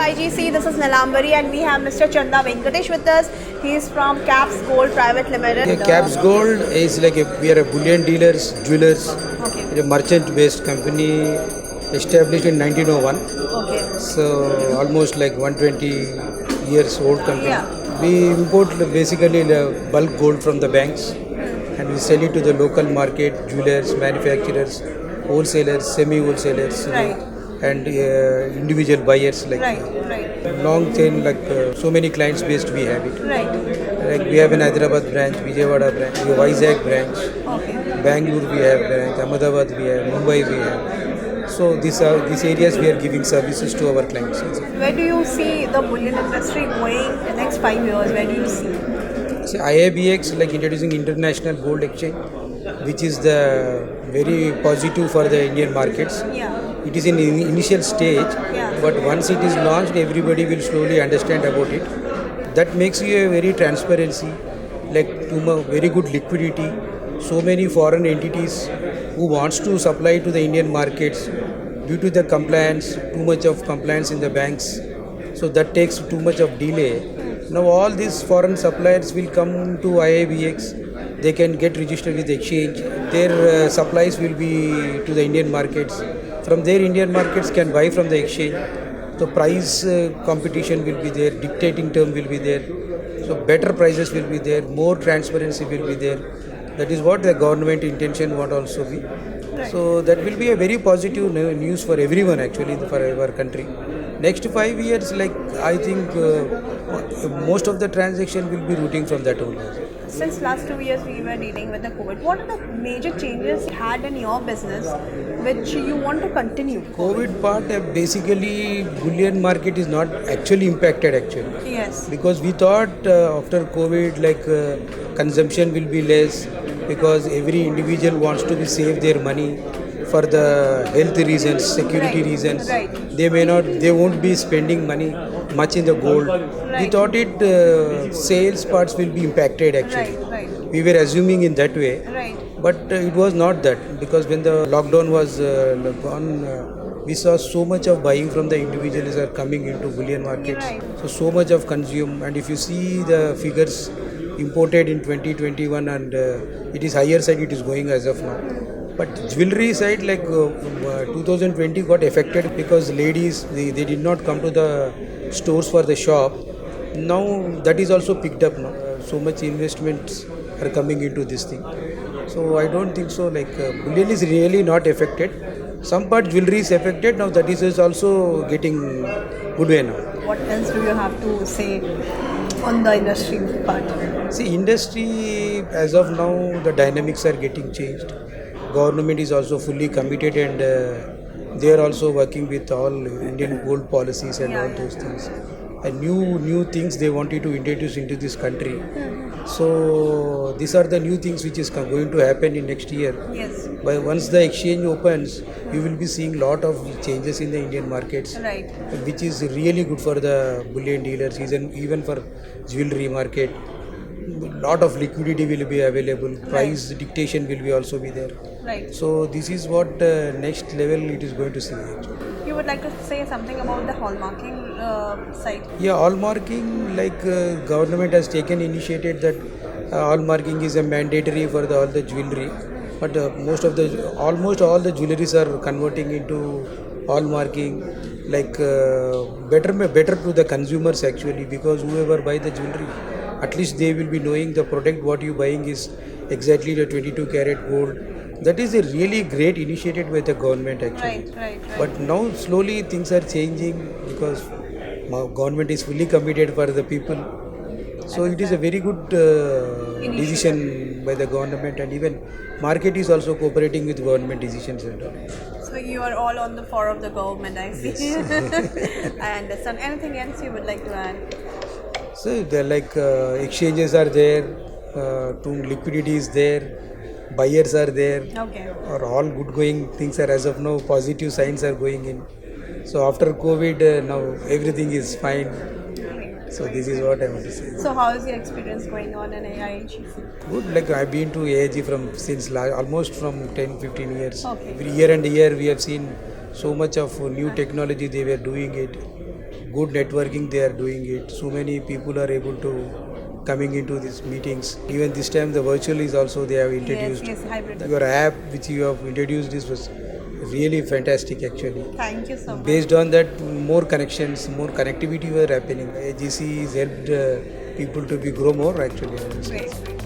IGC. This is Nalambari and we have Mr. Chanda Venkatesh with us. He is from Caps Gold Private Limited. Yeah, Caps Gold is like we are a bullion dealers, jewelers. Okay. It's a merchant-based company established in 1901. Okay. So almost like 120 years old company. Yeah. We import basically the bulk gold from the banks and we sell it to the local market, jewelers, manufacturers, wholesalers, semi-wholesalers, Right. and individual buyers like Right. long chain like so many clients based we have it. Right. Like we have an Hyderabad branch, Vijayawada branch, we have Vizag branch, Okay. Bangalore we have branch, Ahmedabad we have, Mumbai we have. So these areas we are giving services to our clients. Where do you see the bullion industry going in the next 5 years? Where do you see? So IABX like introducing international gold exchange, which is the very positive for the Indian markets. Yeah. It is in initial stage, Yeah. but once it is launched, everybody will slowly understand about it. That makes you a very transparency, like very good liquidity. So many foreign entities who wants to supply to the Indian markets due to the compliance, too much of compliance in the banks. So that takes too much of delay. Now all these foreign suppliers will come to IABX. They can get registered with the exchange. Their supplies will be to the Indian markets. From there, Indian markets can buy from the exchange. So price competition will be there, dictating term will be there. So better prices will be there, more transparency will be there. That is what the government intention would also be. So that will be a very positive news for everyone actually for our country. Next 5 years, like I think most of the transaction will be routing from that only. Since last 2 years we were dealing with the COVID. What are the major changes you had in your business which you want to continue? COVID part basically bullion market is not actually impacted actually. Yes. Because we thought after COVID like consumption will be less because every individual wants to be save their money for the health reasons, security reasons. Right. They won't be spending money much in the gold. We thought sales parts will be impacted actually. Right. We were assuming in that way. Right. But it was not that because when the lockdown was gone, we saw so much of buying from the individuals are coming into bullion markets. Right. So much of consume, and if you see the figures imported in 2021 and it is higher side it is going as of now. But jewelry side like 2020 got affected because ladies they did not come to the stores for the shop. Now that is also picked up now. So much investments are coming into this thing. So I don't think so like bullion is really not affected. Some part jewelry is affected now, that is also getting good way now. What else do you have to say on the industry part? See, industry as of now the dynamics are getting changed. Government is also fully committed and they are also working with all Indian gold policies and all those things. And new things they wanted to introduce into this country. So these are the new things which is going to happen in next year. Yes. But once the exchange opens, you will be seeing lot of changes in the Indian markets, Right. which is really good for the bullion dealers, even for jewelry market. Lot of liquidity will be available. Price dictation will be also be there. Right. So this is what next level it is going to see. Actually. You would like to say something about the hallmarking side? Yeah, hallmarking like government has taken initiated that hallmarking is a mandatory for all the jewelry, but almost all the jewelries are converting into hallmarking, like better to the consumers actually, because whoever buy the jewelry, at least they will be knowing the product what you buying is exactly the 22 karat gold. That is a really great initiative by the government actually. Right. But now slowly things are changing because government is fully committed for the people. So it is a very good decision by the government, and even market is also cooperating with government decisions and all. So you are all on the floor of the government, I see. Yes. I understand. Anything else you would like to add? So they're like exchanges are there, liquidity is there, buyers are there, Okay. or all good going things are as of now, positive signs are going in. So after COVID now everything is fine. So this is what I want to say. So how is your experience going on in AIGC? Good, like I've been to AIG since almost from 10-15 years. Okay. Every year and year we have seen so much of new technology they were doing it. good networking they are doing it. So many people are able to coming into these meetings. Even this time the virtual is also they have introduced. Yes, hybrid. Your app which you have introduced this was really fantastic actually. Thank you so much. Based on that, more connections, more connectivity were happening. AGC has helped people to be grow more actually. Great.